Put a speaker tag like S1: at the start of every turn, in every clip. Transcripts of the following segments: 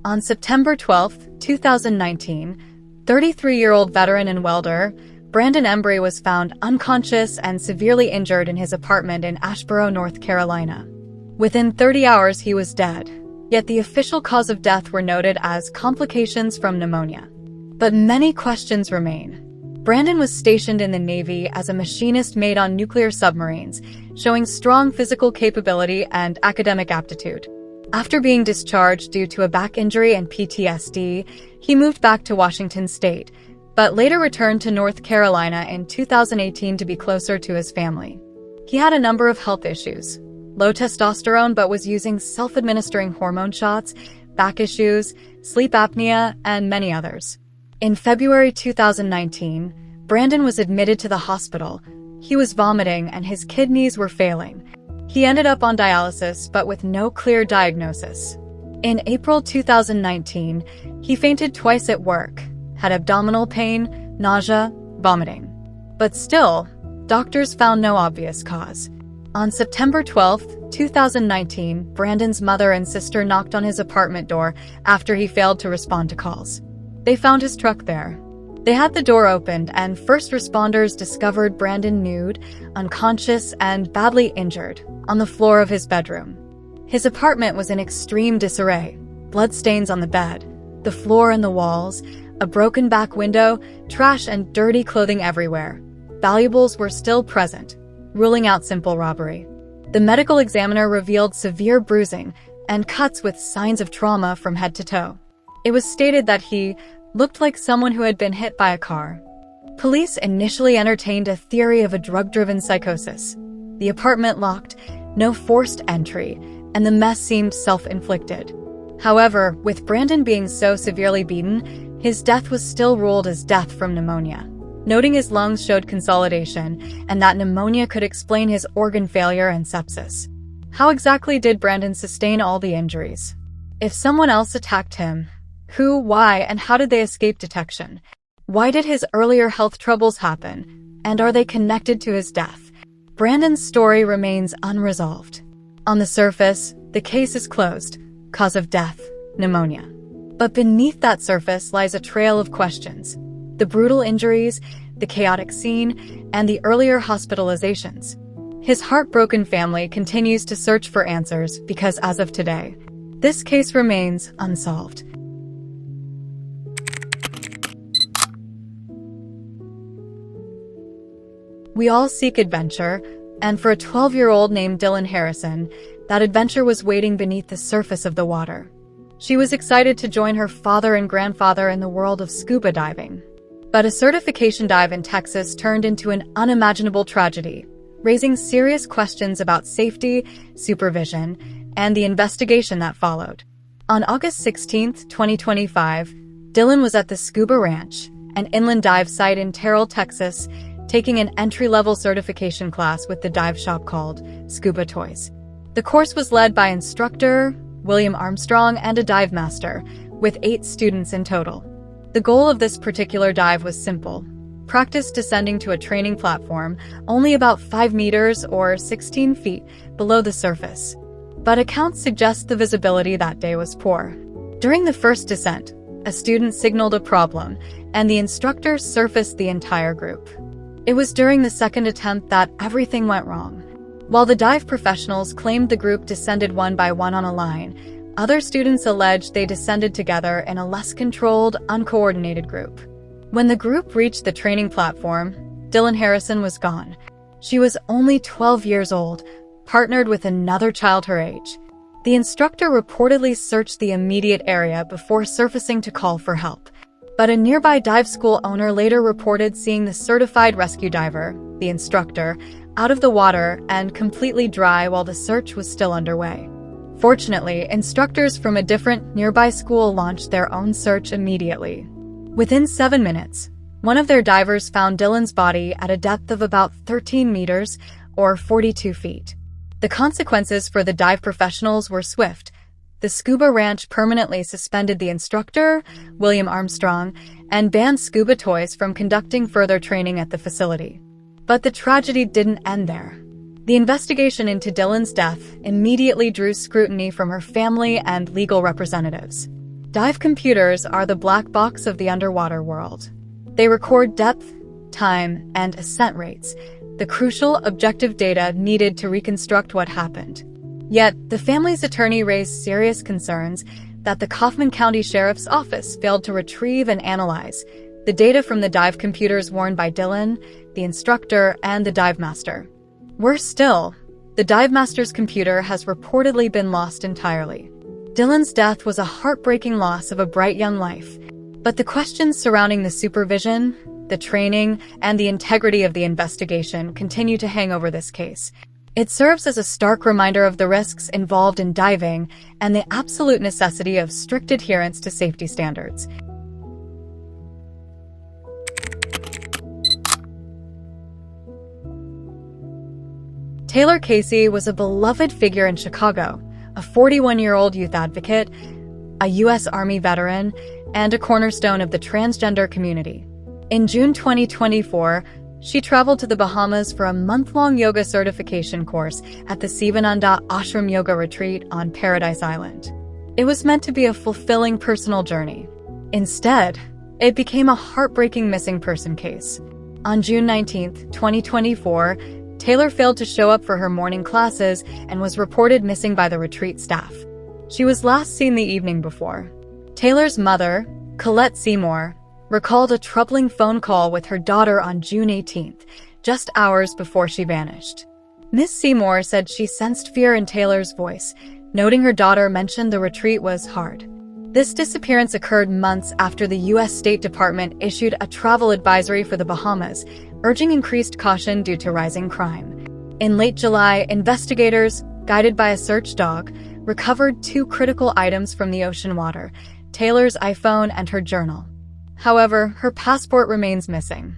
S1: On September 12, 2019, 33-year-old veteran and welder Brandon Embry was found unconscious and severely injured in his apartment in Asheboro, North Carolina. Within 30 hours, he was dead, yet the official cause of death were noted as complications from pneumonia. But many questions remain. Brandon was stationed in the Navy as a machinist made on nuclear submarines, showing strong physical capability and academic aptitude. After being discharged due to a back injury and PTSD, he moved back to Washington State, but later returned to North Carolina in 2018 to be closer to his family. He had a number of health issues: low testosterone but was using self-administering hormone shots, back issues, sleep apnea, and many others. In February 2019, Brandon was admitted to the hospital. He was vomiting and his kidneys were failing. He ended up on dialysis but with no clear diagnosis. In April 2019, he fainted twice at work, had abdominal pain, nausea, vomiting. But still, doctors found no obvious cause. On September 12, 2019, Brandon's mother and sister knocked on his apartment door after he failed to respond to calls. They found his truck there. They had the door opened and first responders discovered Brandon nude, unconscious, and badly injured on the floor of his bedroom. His apartment was in extreme disarray: bloodstains on the bed, the floor and the walls, a broken back window, trash and dirty clothing everywhere. Valuables were still present, ruling out simple robbery. The medical examiner revealed severe bruising and cuts with signs of trauma from head to toe. It was stated that he looked like someone who had been hit by a car. Police initially entertained a theory of a drug-driven psychosis. The apartment locked, no forced entry, and the mess seemed self-inflicted. However, with Brandon being so severely beaten, his death was still ruled as death from pneumonia, noting his lungs showed consolidation and that pneumonia could explain his organ failure and sepsis. How exactly did Brandon sustain all the injuries? If someone else attacked him, who, why, and how did they escape detection? Why did his earlier health troubles happen? And are they connected to his death? Brandon's story remains unresolved. On the surface, the case is closed. Cause of death: pneumonia. But beneath that surface lies a trail of questions: the brutal injuries, the chaotic scene, and the earlier hospitalizations. His heartbroken family continues to search for answers because, as of today, this case remains unsolved. We all seek adventure, and for a 12-year-old named Dylan Harrison, that adventure was waiting beneath the surface of the water. She was excited to join her father and grandfather in the world of scuba diving. But a certification dive in Texas turned into an unimaginable tragedy, raising serious questions about safety, supervision, and the investigation that followed. On August 16, 2025, Dylan was at the Scuba Ranch, an inland dive site in Terrell, Texas, taking an entry-level certification class with the dive shop called Scuba Toys. The course was led by instructor William Armstrong and a dive master, with 8 students in total. The goal of this particular dive was simple: practice descending to a training platform only about 5 meters or 16 feet below the surface. But accounts suggest the visibility that day was poor. During the first descent, a student signaled a problem, and the instructor surfaced the entire group. It was during the second attempt that everything went wrong. While the dive professionals claimed the group descended one by one on a line, other students alleged they descended together in a less controlled, uncoordinated group. When the group reached the training platform, Dylan Harrison was gone. She was only 12 years old, partnered with another child her age. The instructor reportedly searched the immediate area before surfacing to call for help. But a nearby dive school owner later reported seeing the certified rescue diver, the instructor, out of the water and completely dry while the search was still underway. Fortunately, instructors from a different nearby school launched their own search immediately. Within 7 minutes, one of their divers found Dylan's body at a depth of about 13 meters or 42 feet. The consequences for the dive professionals were swift. The Scuba Ranch permanently suspended the instructor, William Armstrong, and banned Scuba Toys from conducting further training at the facility. But the tragedy didn't end there. The investigation into Dylan's death immediately drew scrutiny from her family and legal representatives. Dive computers are the black box of the underwater world. They record depth, time, and ascent rates, the crucial objective data needed to reconstruct what happened. Yet, the family's attorney raised serious concerns that the Kaufman County Sheriff's Office failed to retrieve and analyze the data from the dive computers worn by Dylan, the instructor, and the dive master. Worse still, the dive master's computer has reportedly been lost entirely. Dylan's death was a heartbreaking loss of a bright young life, but the questions surrounding the supervision, the training, and the integrity of the investigation continue to hang over this case. It serves as a stark reminder of the risks involved in diving and the absolute necessity of strict adherence to safety standards. Taylor Casey was a beloved figure in Chicago, a 41-year-old youth advocate, a U.S. Army veteran, and a cornerstone of the transgender community. In June 2024, she traveled to the Bahamas for a month-long yoga certification course at the Sivananda Ashram Yoga Retreat on Paradise Island. It was meant to be a fulfilling personal journey. Instead, it became a heartbreaking missing person case. On June 19, 2024, Taylor failed to show up for her morning classes and was reported missing by the retreat staff. She was last seen the evening before. Taylor's mother, Colette Seymour, recalled a troubling phone call with her daughter on June 18th, just hours before she vanished. Miss Seymour said she sensed fear in Taylor's voice, noting her daughter mentioned the retreat was hard. This disappearance occurred months after the U.S. State Department issued a travel advisory for the Bahamas, urging increased caution due to rising crime. In late July, investigators, guided by a search dog, recovered 2 critical items from the ocean water: Taylor's iPhone and her journal. However, her passport remains missing.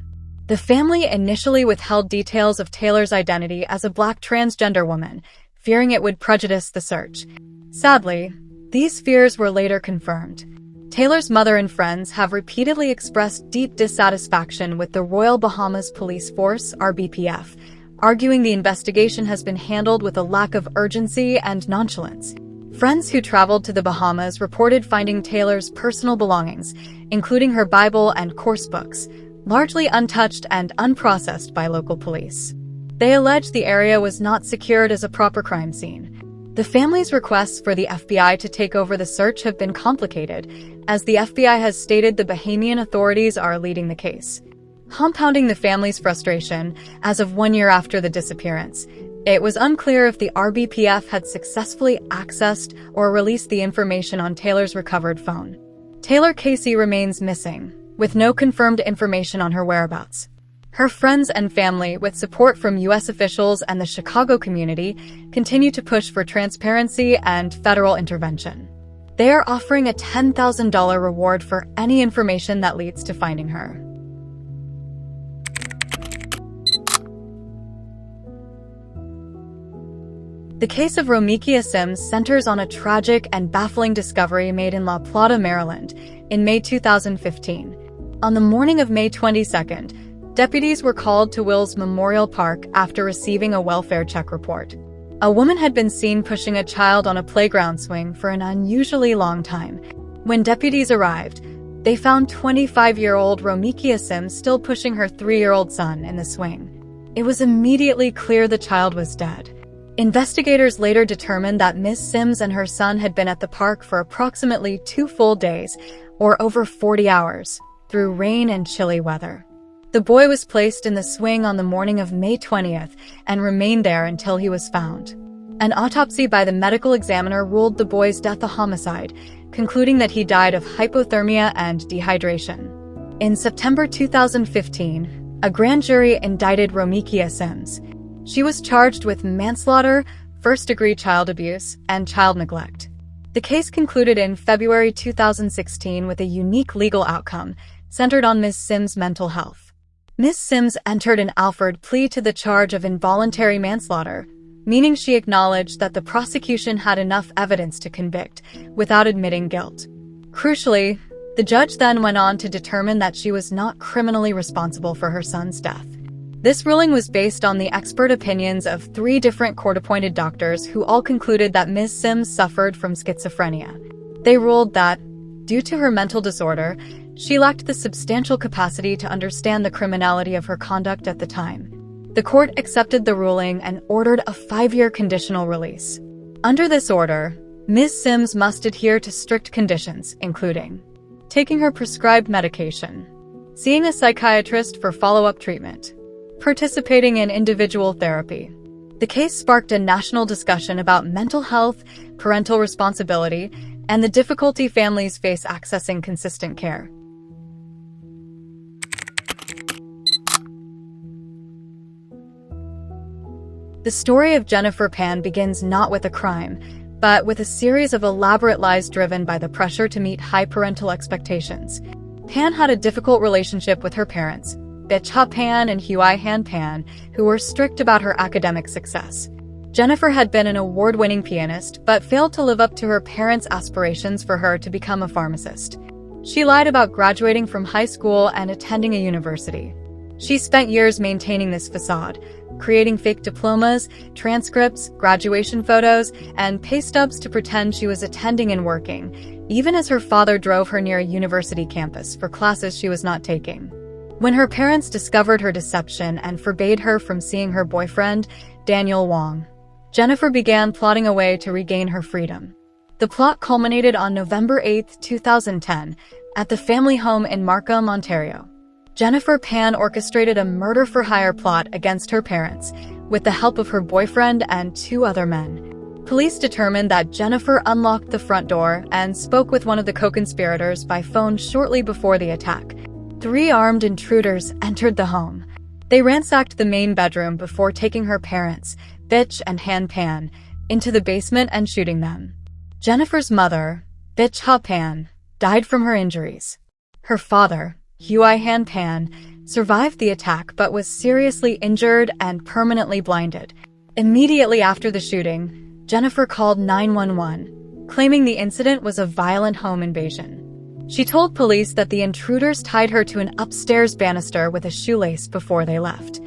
S1: The family initially withheld details of Taylor's identity as a Black transgender woman, fearing it would prejudice the search. Sadly, these fears were later confirmed. Taylor's mother and friends have repeatedly expressed deep dissatisfaction with the Royal Bahamas Police Force, RBPF, arguing the investigation has been handled with a lack of urgency and nonchalance. Friends who traveled to the Bahamas reported finding Taylor's personal belongings, including her Bible and course books, largely untouched and unprocessed by local police. They alleged the area was not secured as a proper crime scene. The family's requests for the FBI to take over the search have been complicated, as the FBI has stated the Bahamian authorities are leading the case. Compounding the family's frustration, as of 1 year after the disappearance, it was unclear if the RBPF had successfully accessed or released the information on Taylor's recovered phone. Taylor Casey remains missing, with no confirmed information on her whereabouts. Her friends and family, with support from U.S. officials and the Chicago community, continue to push for transparency and federal intervention. They are offering a $10,000 reward for any information that leads to finding her. The case of Romikia Sims centers on a tragic and baffling discovery made in La Plata, Maryland, in May 2015. On the morning of May 22nd, deputies were called to Wills Memorial Park after receiving a welfare check report. A woman had been seen pushing a child on a playground swing for an unusually long time. When deputies arrived, they found 25-year-old Romikia Sims still pushing her 3-year-old son in the swing. It was immediately clear the child was dead. Investigators later determined that Ms. Sims and her son had been at the park for approximately 2 full days, or over 40 hours, through rain and chilly weather. The boy was placed in the swing on the morning of May 20th and remained there until he was found. An autopsy by the medical examiner ruled the boy's death a homicide, concluding that he died of hypothermia and dehydration. In September 2015, a grand jury indicted Romikia Sims. She was charged with manslaughter, first-degree child abuse, and child neglect. The case concluded in February 2016 with a unique legal outcome centered on Ms. Sims' mental health. Ms. Sims entered an Alford plea to the charge of involuntary manslaughter, meaning she acknowledged that the prosecution had enough evidence to convict, without admitting guilt. Crucially, the judge then went on to determine that she was not criminally responsible for her son's death. This ruling was based on the expert opinions of 3 different court-appointed doctors who all concluded that Ms. Sims suffered from schizophrenia. They ruled that Due to her mental disorder, she lacked the substantial capacity to understand the criminality of her conduct at the time. The court accepted the ruling and ordered a 5-year conditional release. Under this order, Ms. Sims must adhere to strict conditions, including taking her prescribed medication, seeing a psychiatrist for follow-up treatment, participating in individual therapy. The case sparked a national discussion about mental health, parental responsibility, and the difficulty families face accessing consistent care. The story of Jennifer Pan begins not with a crime, but with a series of elaborate lies driven by the pressure to meet high parental expectations. Pan had a difficult relationship with her parents, Bitcha Pan and Hui Han Pan, who were strict about her academic success. Jennifer had been an award-winning pianist, but failed to live up to her parents' aspirations for her to become a pharmacist. She lied about graduating from high school and attending a university. She spent years maintaining this facade, creating fake diplomas, transcripts, graduation photos, and pay stubs to pretend she was attending and working, even as her father drove her near a university campus for classes she was not taking. When her parents discovered her deception and forbade her from seeing her boyfriend, Daniel Wong, Jennifer began plotting a way to regain her freedom. The plot culminated on November 8, 2010, at the family home in Markham, Ontario. Jennifer Pan orchestrated a murder-for-hire plot against her parents, with the help of her boyfriend and 2 other men. Police determined that Jennifer unlocked the front door and spoke with one of the co-conspirators by phone shortly before the attack. 3 armed intruders entered the home. They ransacked the main bedroom before taking her parents, Bitch and Han Pan, into the basement and shooting them. Jennifer's mother, Bitch Ha Pan, died from her injuries. Her father, Hui Han Pan, survived the attack but was seriously injured and permanently blinded. Immediately after the shooting, Jennifer called 911, claiming the incident was a violent home invasion. She told police that the intruders tied her to an upstairs banister with a shoelace before they left.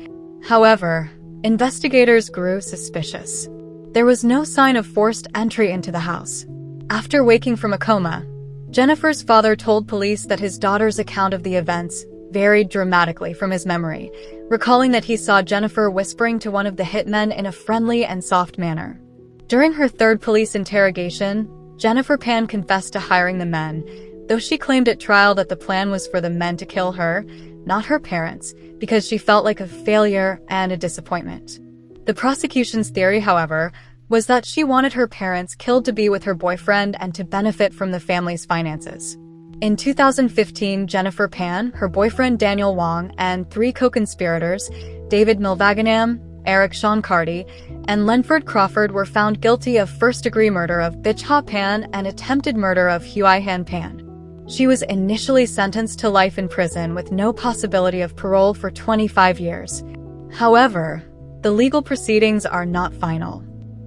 S1: However, investigators grew suspicious. There was no sign of forced entry into the house. After waking from a coma, Jennifer's father told police that his daughter's account of the events varied dramatically from his memory, recalling that he saw Jennifer whispering to one of the hitmen in a friendly and soft manner. During her 3rd police interrogation, Jennifer Pan confessed to hiring the men, though she claimed at trial that the plan was for the men to kill her, not her parents, because she felt like a failure and a disappointment. The prosecution's theory, however, was that she wanted her parents killed to be with her boyfriend and to benefit from the family's finances. In 2015, Jennifer Pan, her boyfriend Daniel Wong, and 3 co-conspirators, David Milvaganam, Eric Sean Carty, and Lenford Crawford, were found guilty of first-degree murder of Bitch Ha Pan and attempted murder of Hui Han Pan. She was initially sentenced to life in prison with no possibility of parole for 25 years. However, the legal proceedings are not final.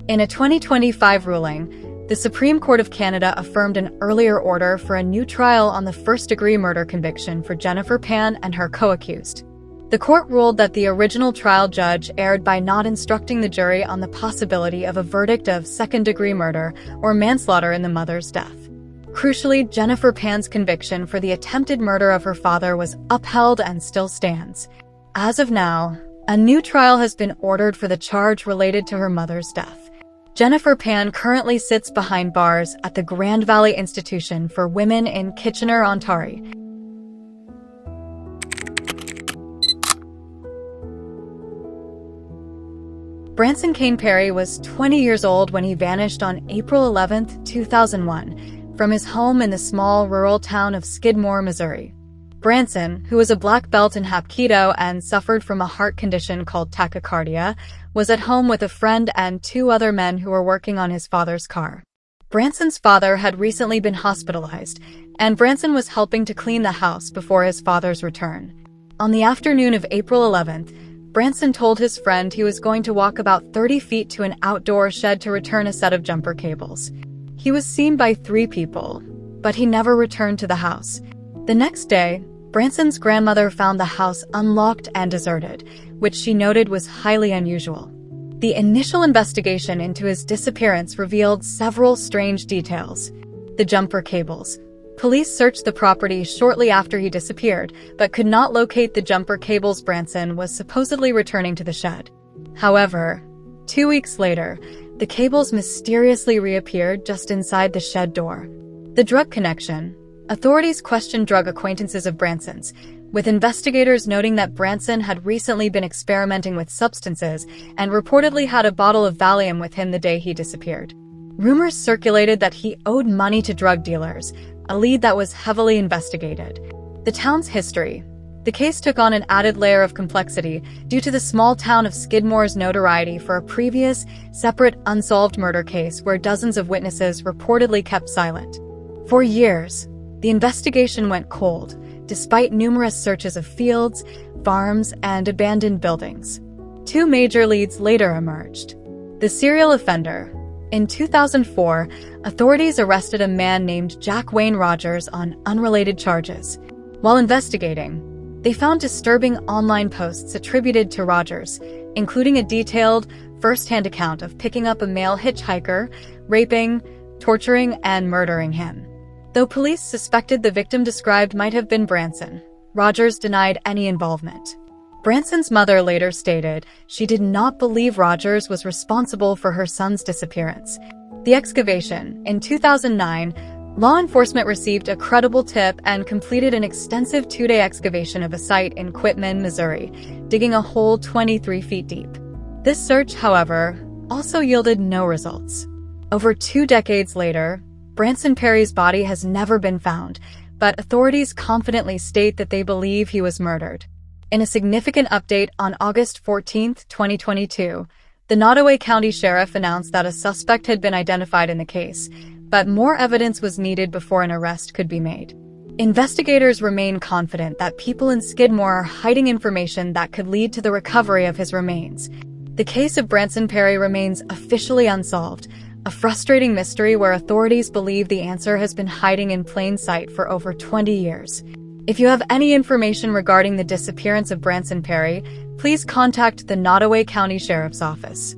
S1: In a 2025 ruling, the Supreme Court of Canada affirmed an earlier order for a new trial on the first-degree murder conviction for Jennifer Pan and her co-accused. The court ruled that the original trial judge erred by not instructing the jury on the possibility of a verdict of second-degree murder or manslaughter in the mother's death. Crucially, Jennifer Pan's conviction for the attempted murder of her father was upheld and still stands. As of now, a new trial has been ordered for the charge related to her mother's death. Jennifer Pan currently sits behind bars at the Grand Valley Institution for Women in Kitchener, Ontario. Branson Kane Perry was 20 years old when he vanished on April 11, 2001, from his home in the small rural town of Skidmore, Missouri. Branson, who was a black belt in Hapkido and suffered from a heart condition called tachycardia, was at home with a friend and 2 other men who were working on his father's car. Branson's father had recently been hospitalized, and Branson was helping to clean the house before his father's return. On the afternoon of April 11th, Branson told his friend he was going to walk about 30 feet to an outdoor shed to return a set of jumper cables. He was seen by 3 people, but he never returned to the house. The next day, Branson's grandmother found the house unlocked and deserted, which she noted was highly unusual. The initial investigation into his disappearance revealed several strange details. The jumper cables, Police searched the property shortly after he disappeared, but could not locate the jumper cables Branson was supposedly returning to the shed. However, 2 weeks later, the cables mysteriously reappeared just inside the shed door. The drug connection. Authorities questioned drug acquaintances of Branson's, with investigators noting that Branson had recently been experimenting with substances and reportedly had a bottle of Valium with him the day he disappeared. Rumors circulated that he owed money to drug dealers, a lead that was heavily investigated. The town's history. The case took on an added layer of complexity due to the small town of Skidmore's notoriety for a previous, separate, unsolved murder case where dozens of witnesses reportedly kept silent. For years, the investigation went cold, despite numerous searches of fields, farms, and abandoned buildings. 2 major leads later emerged. The serial offender. In 2004, authorities arrested a man named Jack Wayne Rogers on unrelated charges. While investigating, they found disturbing online posts attributed to Rogers, including a detailed, first-hand account of picking up a male hitchhiker, raping, torturing, and murdering him. Though police suspected the victim described might have been Branson, Rogers denied any involvement. Branson's mother later stated she did not believe Rogers was responsible for her son's disappearance. The excavation. In 2009, law enforcement received a credible tip and completed an extensive 2-day excavation of a site in Quitman, Missouri, digging a hole 23 feet deep. This search, however, also yielded no results. Over 2 decades later, Branson Perry's body has never been found, but authorities confidently state that they believe he was murdered. In a significant update on August 14, 2022, the Nottoway County Sheriff announced that a suspect had been identified in the case, but more evidence was needed before an arrest could be made. Investigators remain confident that people in Skidmore are hiding information that could lead to the recovery of his remains. The case of Branson Perry remains officially unsolved, a frustrating mystery where authorities believe the answer has been hiding in plain sight for over 20 years. If you have any information regarding the disappearance of Branson Perry, please contact the Nottoway County Sheriff's Office.